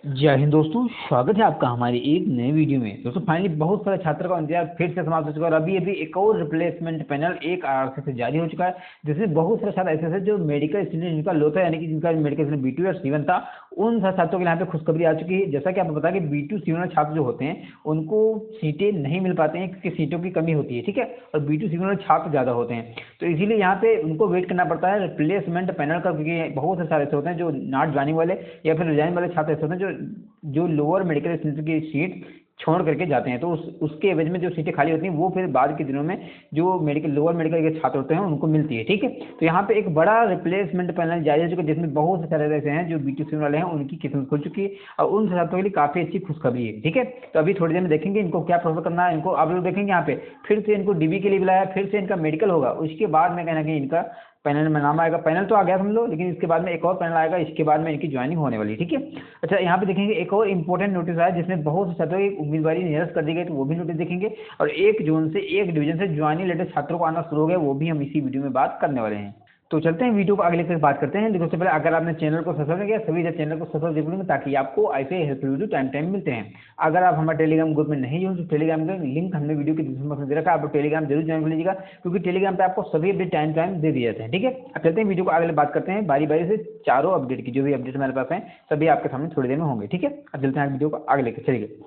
जय हिंद दोस्तों, स्वागत है आपका हमारी एक नए वीडियो में। दोस्तों फाइनली बहुत सारे छात्रों का इंतजार फिर से समाप्त हो चुका है और अभी अभी एक और रिप्लेसमेंट पैनल एक आरसी से जारी हो चुका है, जिसमें बहुत सारे छात्र ऐसे थे जो मेडिकल स्टूडेंट जिनका लो था, यानी कि जिनका मेडिकल स्टूडेंट B2 या C1 था। उन सारे छात्रों के यहाँ पे खुशखबरी आ चुकी है। जैसा कि आपको पता है कि B2 C1 वाले छात्र जो होते हैं उनको सीटें नहीं मिल पाते हैं क्योंकि सीटों की कमी होती है, ठीक है। और B2 C1 वाले छात्र ज़्यादा होते हैं, तो इसीलिए यहाँ पे उनको वेट करना पड़ता है रिप्लेसमेंट पैनल का, क्योंकि बहुत से सारे ऐसे होते हैं जो नॉट ज्वाइनिंग वाले या फिर रिजाइन वाले छात्र ऐसे होते हैं जो लोअर मेडिकल स्टूडेंट की सीट छोड़ करके जाते हैं। तो उसके एवज में जो सीटें खाली होती हैं वो फिर बाद के दिनों में जो लोअर मेडिकल के छात्र होते हैं उनको मिलती है, ठीक है। तो यहाँ पे एक बड़ा रिप्लेसमेंट पैनल जारी हो चुका है, जिसमें बहुत से सारे ऐसे हैं जो B2 वाले हैं, उनकी किस्मत खुल चुकी है और उन छात्रों के लिए काफ़ी अच्छी खुशखबरी है, ठीक है। तो अभी थोड़ी देर में देखेंगे इनको क्या प्रोसेस करना है। इनको आप लोग देखेंगे यहाँ पे फिर से इनको DB के लिए बुलाया, फिर से इनका मेडिकल होगा, उसके बाद में कहीं ना कहीं इनका पैनल में नाम आएगा। पैनल तो आ गया समझ लो, लेकिन इसके बाद में एक और पैनल आएगा, इसके बाद में इनकी ज्वाइनिंग होने वाली, ठीक है। अच्छा, यहाँ पे देखेंगे एक और इंपॉर्टेंट नोटिस आया जिसमें बहुत से छात्रों की उम्मीदवारी निरस्त कर दी गई, तो वो भी नोटिस देखेंगे। और 1 जून से 1 डिवीजन से ज्वाइनिंग लेटर छात्रों को आना शुरू हो गया, वो भी हम इसी वीडियो में बात करने वाले हैं। तो चलते हैं वीडियो को आगे लेकर बात करते हैं। देखो सबसे पहले अगर आपने चैनल को सब्सक्राइब नहीं किया, सभी चैनल को सब्सक्राइब जरूर करेंगे ताकि आपको ऐसे हेल्पफुल वीडियो टाइम टाइम मिलते हैं। अगर आप हमारे टेलीग्राम ग्रुप में नहीं हो तो टेलीग्राम का लिंक हमने वीडियो के डिस्क्रिप्शन बॉक्स में दे रखा है, आप टेलीग्राम जरूर ज्वाइन कर लीजिएगा, क्योंकि टेलीग्राम पे आपको सभी अपडेट टाइम टाइम दे दिए जाते हैं, ठीक है। अब चलते हैं वीडियो को आगे बात करते हैं बारी बारी से। चारों अपडेट की जो भी अपडेट हमारे पास हैं सभी आपके सामने थोड़ी देर में होंगे, ठीक है। अब चलते हैं वीडियो को आगे लेकर चलिए।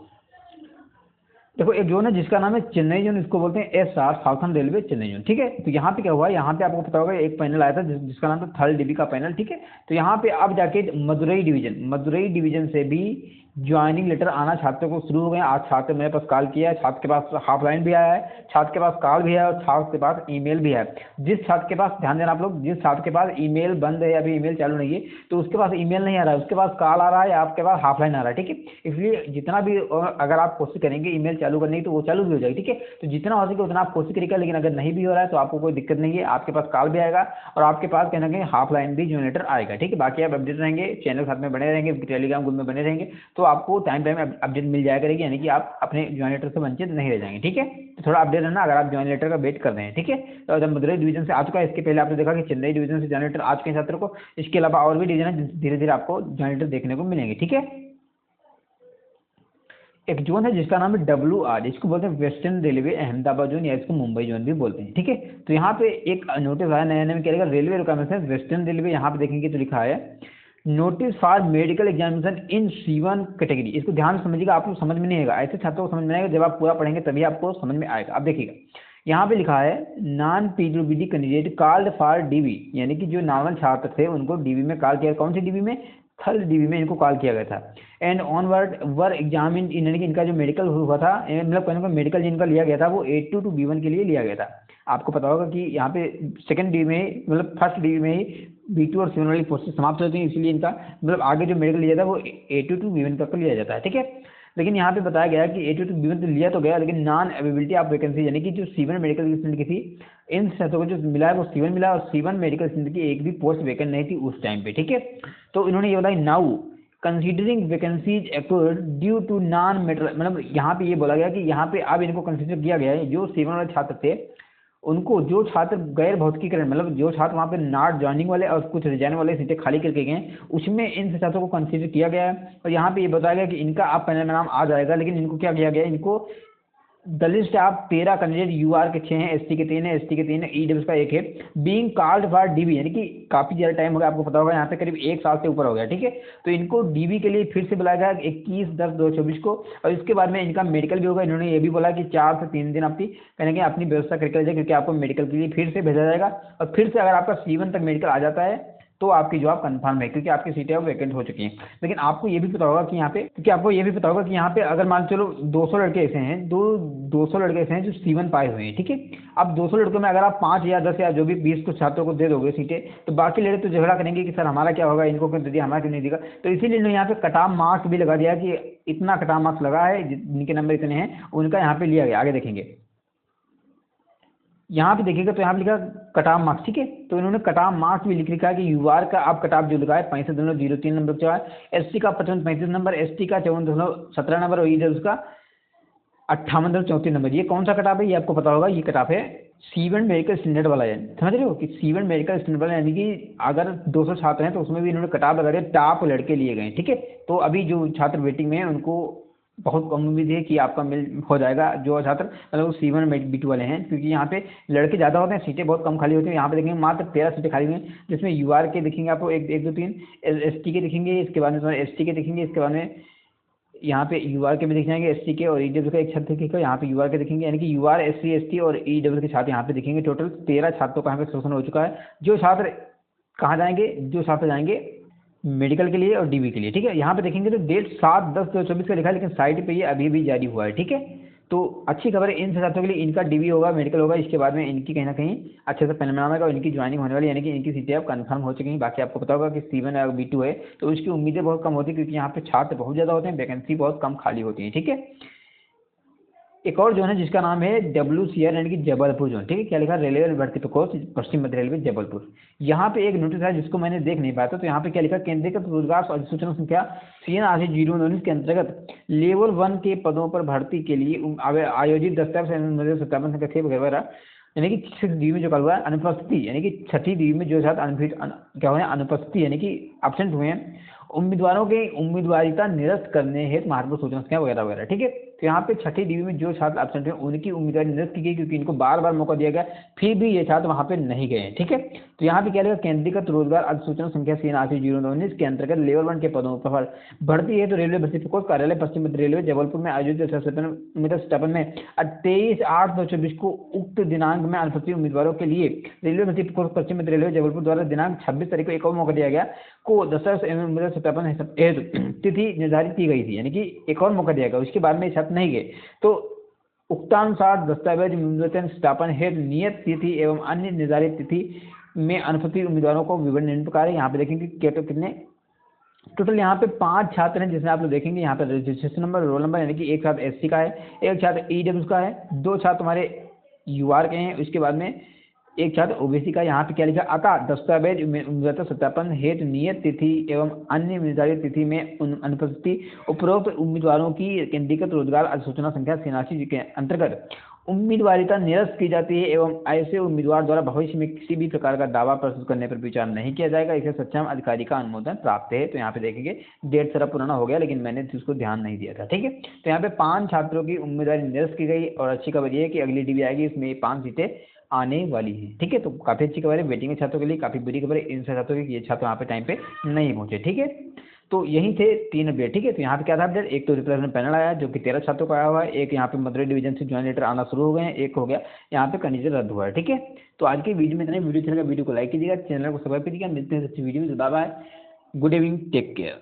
देखो एक जोन है जिसका नाम है चेन्नई जोन, इसको बोलते हैं SR southern railway Chennai zone, ठीक है। तो यहाँ पे क्या हुआ, यहाँ पे आपको पता होगा एक पैनल आया था जिसका नाम था थर्ड DB का पैनल, ठीक है। तो यहाँ पे अब जाके मदुरई डिवीजन से भी ज्वाइनिंग लेटर आना छात्रों को शुरू हो गए। आज छात्र मेरे पास कॉल किया है, छात्र के पास हाफ लाइन भी आया है, छात्र के पास कॉल भी है और छात्र के पास ईमेल भी है। जिस छात्र के पास, ध्यान देना आप लोग, जिस छात्र के पास ईमेल बंद है या अभी ईमेल चालू नहीं है तो उसके पास ईमेल नहीं आ रहा है, उसके पास कॉल आ रहा है या आपके पास हाफ लाइन आ रहा है, ठीक है। इसलिए जितना भी अगर आप कोशिश करेंगे ईमेल चालू करने की तो वो चालू भी हो जाएगी, ठीक है। तो जितना हो सके उतना आप कोशिश करिएगा, लेकिन अगर नहीं भी हो रहा है तो आपको कोई दिक्कत नहीं है, आपके पास कॉल भी आएगा और आपके पास कहीं ना कहीं हाफ लाइन भी जनरेटर आएगा, ठीक है। बाकी आप अपडेट रहेंगे, चैनल साथ में बने रहेंगे, टेलीग्राम ग्रुप में बने रहेंगे, तो आपको टाइम टाइम अपडेट मिल जाया करेगी, यानी कि आप अपने ज्वाइन लेटर से वंचित नहीं रह जाएंगे, ठीक है। तो थोड़ा अपडेट रहना अगर आप ज्वाइन लेटर का वेट कर रहे हैं, ठीक है। तो जब मदुरई डिवीजन से आ चुका है, इसके पहले आपने देखा कि चेन्नई डिवीजन से ज्वाइन लेटर आ चुके हैं छात्रों को। इसके अलावा और भी डिवीजन है, धीरे धीरे आपको ज्वाइन लेटर देखने को मिलेंगे, ठीक है। एक जोन है जिसका नाम है WR, इसको बोलते हैं वेस्टर्न रेलवे अहमदाबाद जोन या इसको मुंबई जोन भी बोलते हैं, ठीक है। तो यहाँ पे एक नोटिस आया नया नया, क्या रेलवे रिक्वायरमेंट वेस्टर्न रेलवे, यहाँ पे देखेंगे तो लिखा है notice for medical examination in C1 category. इसको ध्यान से समझिएगा, आपको समझ में नहीं आएगा, ऐसे छात्रों को समझ में आएगा जब आप पूरा पढ़ेंगे तभी आपको समझ में आएगा। अब देखिएगा यहाँ पे लिखा है non PWD candidate called for DB, यानी कि जो नॉर्मल छात्र थे उनको DB में कॉल किया। कौन सी DB में? थर्ड DB में इनको कॉल किया गया था। एंड ऑनवर्ड वर एग्जाम यानी कि इनका जो मेडिकल हुआ था, मतलब कहने का मेडिकल जिनका लिया गया था वो 82 to B1 के लिए लिया गया था। आपको पता होगा कि यहाँ पे सेकंड DB में मतलब फर्स्ट DB में ही B2 और C1 वाली पोस्ट समाप्त होती है, इसलिए इनका मतलब आगे जो मेडिकल लिया था वो 82 to B1 तक लिया जाता है, ठीक है। लेकिन यहाँ पे बताया गया कि 82 to B1 तो लिया तो गया, लेकिन नॉन अवेबिलिटी ऑफ वैकेंसी, यानी कि जो C1 मेडिकल स्टूडेंट की थी, इन छात्रों को जो मिला है वो C1 मिला और C1 मेडिकल स्टूडेंट की एक भी पोस्ट वैकेंट नहीं थी उस टाइम पे, ठीक है। तो इन्होंने ये बताया now considering vacancies occurred due to non medical, मतलब यहाँ पे ये बोला गया कि यहाँ पे अब इनको कंसीडर किया गया है जो C1 वाले छात्र थे उनको, जो छात्र गैर भौतिकीकरण मतलब जो छात्र वहाँ पे नॉट ज्वाइनिंग वाले और कुछ रिजाइन वाले सीटें खाली करके गए, उसमें इन छात्रों को कंसीडर किया गया है। और यहाँ पे ये बताया गया कि इनका आप पैनल में नाम आ जाएगा, लेकिन इनको क्या किया गया, इनको द लिस्ट आप 13 कैंडिडेट UR के 6 हैं, ST के 3 हैं, ST के 3 हैं, EWS का 1 है, बीइंग कॉल्ड फॉर DB, यानी कि काफ़ी ज़्यादा टाइम हो गया, आपको पता होगा यहाँ पे करीब 1 साल से ऊपर हो गया, ठीक है। तो इनको DB के लिए फिर से बुलाया गया 21/10/2024 को, और इसके बाद में इनका मेडिकल भी होगा। इन्होंने ये भी बोला कि 4 से 3 दिन आपकी कहेंगे अपनी व्यवस्था करके जाए, क्योंकि आपको मेडिकल के लिए फिर से भेजा जाएगा और फिर से अगर आपका C1 तक मेडिकल आ जाता है तो आपकी जॉब कंफर्म है, क्योंकि आपकी सीटें अब वैकेंट हो चुकी हैं। लेकिन आपको ये भी पता होगा कि यहाँ पे, क्योंकि आपको ये भी पता होगा कि यहाँ पे अगर मान चलो 200 लड़के ऐसे हैं, 200 लड़के ऐसे हैं जो C1 पाए हुए हैं, ठीक है। अब 200 लड़कों में अगर आप 5 या 10 या जो भी 20 कुछ छात्रों को दे दोगे सीटें, तो बाकी लड़के तो झगड़ा करेंगे कि सर हमारा क्या होगा, इनको क्यों दे दिया, हमारा क्यों नहीं दिया। तो इसीलिए इन्होंने यहाँ पे कट ऑफ मार्क्स भी लगा दिया कि इतना कट ऑफ मार्क्स लगा है, जिनके नंबर इतने हैं उनका यहाँ पे लिया गया। आगे देखेंगे, यहाँ पे देखिएगा तो यहाँ पे लिखा कट ऑफ मार्क्स, ठीक है। तो इन्होंने कट ऑफ मार्क्स भी लिख रखा है कि UR का आप कट ऑफ जो लिखा है 65.03 नंबर का है, SC का 55.35 नंबर, ST का 54.17 नंबर और EWS का 58.34 नंबर। ये कौन सा कट ऑफ है ये आपको पता होगा, ये कट ऑफ है C1 मेडिकल स्टैंडर्ड वाला है, समझ रहे हो कि C1 मेडिकल स्टैंडर्ड वाला, यानी कि अगर 200 छात्र हैं तो उसमें भी इन्होंने कटाव लगा दिया, टॉप लड़के लिए गए, ठीक है। तो अभी जो छात्र वेटिंग में हैं उनको बहुत कम उम्मीद है कि आपका मिल हो जाएगा, जो छात्र मतलब C1 B2 वाले हैं, क्योंकि यहाँ पे लड़के ज़्यादा होते हैं, सीटें बहुत कम खाली होती हैं। यहाँ पे देखेंगे मात्र 13 सीटें खाली हुई हैं, जिसमें UR के दिखेंगे आपको 1 2 3, ST के दिखेंगे, इसके बाद में तुम्हारे ST के दिखेंगे, इसके बाद में यहाँ पे UR के भी दिख जाएंगे, ST के और EW का एक छात्र दिखेगा, यहाँ पे UR के दिखेंगे, यानी कि UR SC ST और EW के छात्र यहाँ पे दिखेंगे। टोटल 13 छात्रों का यहाँ पे सिलेक्शन हो चुका है। जो छात्र कहाँ जाएंगे, जो छात्र जाएंगे मेडिकल के लिए और DB के लिए, ठीक है। यहाँ पे देखेंगे तो डेट 7/10/2024 का लिखा है, लेकिन साइट पे ये अभी भी जारी हुआ है, ठीक है। तो अच्छी खबर है इन छात्रों के लिए, इनका DB होगा, मेडिकल होगा, इसके बाद में इनकी कहीं ना कहीं अच्छे से पैनल बनाना होगा और इनकी ज्वाइनिंग होने वाली, यानी कि इनकी सीटें अब कन्फर्म हो चुकी हैं। बाकी आपको पता होगा कि C1 और B2 है तो उसकी उम्मीदें बहुत कम होती है, क्योंकि यहाँ पे छात्र बहुत ज़्यादा होते हैं, वैकेंसी बहुत कम खाली होती है, ठीक है। एक और जोन है जिसका नाम है WCR, यानी कि जबलपुर जोन, ठीक है। क्या लिखा है, रेलवे भर्ती प्रकोष्ठ, पश्चिम मध्य रेलवे जबलपुर। यहाँ पे एक नोटिस है जिसको मैंने देख नहीं पाया था, तो यहाँ पे क्या लिखा, केंद्रीकृत रोजगार अधिसूचना संख्या CN/019 के अंतर्गत लेवल 1 के पदों पर भर्ती के लिए आयोजित दस्तावेज सत्यापन संख्या 6 वगैरह, यानी कि 6D में जो कल हुआ है अनुपस्थिति, यानी कि 6ठी D में जो छात्र क्या हुए हैं अनुपस्थिति, यानी कि एब्सेंट हुए हैं, उम्मीदवारों के उम्मीदवारिता निरस्त करने हेतु महत्वपूर्ण सूचना संख्या वगैरह वगैरह, ठीक है। तो यहाँ पे 6ठी D में जो छात्र एब्सेंट हुए उनकी उम्मीदवारी निरस्त की गई, क्योंकि इनको बार बार मौका दिया गया, फिर भी ये छात्र वहाँ पे नहीं गए, ठीक है। तो यहाँ पे क्या लिखा, केंद्रीकृत रोजगार अधिसूचना संख्या CN/019 के अंतर्गत लेवल 1 के पदों पर भर्ती है तो रेलवे भर्ती प्रकोष्ठ कार्यालय पश्चिम मध्य रेलवे जबलपुर में आयोजित सत्यापन में 23/8/2024 को उक्त दिनांक में अनुपस्थित उम्मीदवारों के लिए रेलवे भर्ती प्रकोष्ठ पश्चिम मध्य रेलवे जबलपुर द्वारा दिनांक 26 तारीख को एक और मौका दिया गया को दस्तावेज एवं उम्मीदवार सत्यापन हेतु तिथि निर्धारित की गई थी, यानी कि एक और मौका दिया गया, उसके बाद में छात्र नहीं गए। तो उक्तानुसार दस्तावेज उम्मीदवार सत्यापन हेतु नियत तिथि एवं अन्य निर्धारित तिथि में अनुपस्थित उम्मीदवारों को विवरण निम्न प्रकार है। यहाँ पे देखेंगे कितने टोटल यहाँ पे 5 छात्र हैं, जिसमें आप लोग देखेंगे यहाँ पे रजिस्ट्रेशन नंबर, रोल नंबर, यानी कि एक छात्र SC का है, एक छात्र EW का है, 2 छात्र तुम्हारे UR के हैं, उसके बाद में एक छात्र OBC का। यहाँ पे क्या लिखा, अतः दस्तावेज उम्मीदवार सत्यापन हेतु नियत तिथि एवं अन्य निर्धारित तिथि में अनुपस्थित उपरोक्त उम्मीदवारों की केंद्रीकृत रोजगार अधिसूचना संख्या 87 के अंतर्गत उम्मीदवारिता निरस्त की जाती है एवं ऐसे उम्मीदवार द्वारा भविष्य में किसी भी प्रकार का दावा प्रस्तुत करने पर विचार नहीं किया जाएगा, इसे सक्षम अधिकारी का अनुमोदन प्राप्त है। तो यहाँ पे देखेंगे डेट सारा पुराना हो गया, लेकिन मैंने उसको ध्यान नहीं दिया था, ठीक है। तो यहाँ पे 5 छात्रों की उम्मीदवारी निरस्त की गई, और अच्छी खबर ये है कि अगली DB आएगी, इसमें 5 सीटें आने वाली है, ठीक है। तो काफ़ी अच्छी खबर है वेटिंग के छात्रों के लिए, काफ़ी बुरी खबर है इन छात्रों की, ये छात्र वहाँ पे टाइम पे नहीं पहुंचे, ठीक है। तो यही थे 3 अपडेट, ठीक है। तो यहाँ पे क्या था अपडेट, एक तो रिप्लेसमेंट पैनल आया जो कि 13 छात्रों का आया हुआ है, एक यहाँ पे मदुरई डिवीजन से ज्वाइन लेटर आना शुरू हो गए हैं, एक हो गया यहाँ पे कंडीशन रद्द हुआ है, ठीक है। तो आज की वीडियो में इतने, वीडियो चलेगा वीडियो को लाइक कीजिएगा, चैनल को सब्सक्राइब कीजिएगा, मिलते हैं अच्छी वीडियो में। Bye bye, good evening, take care.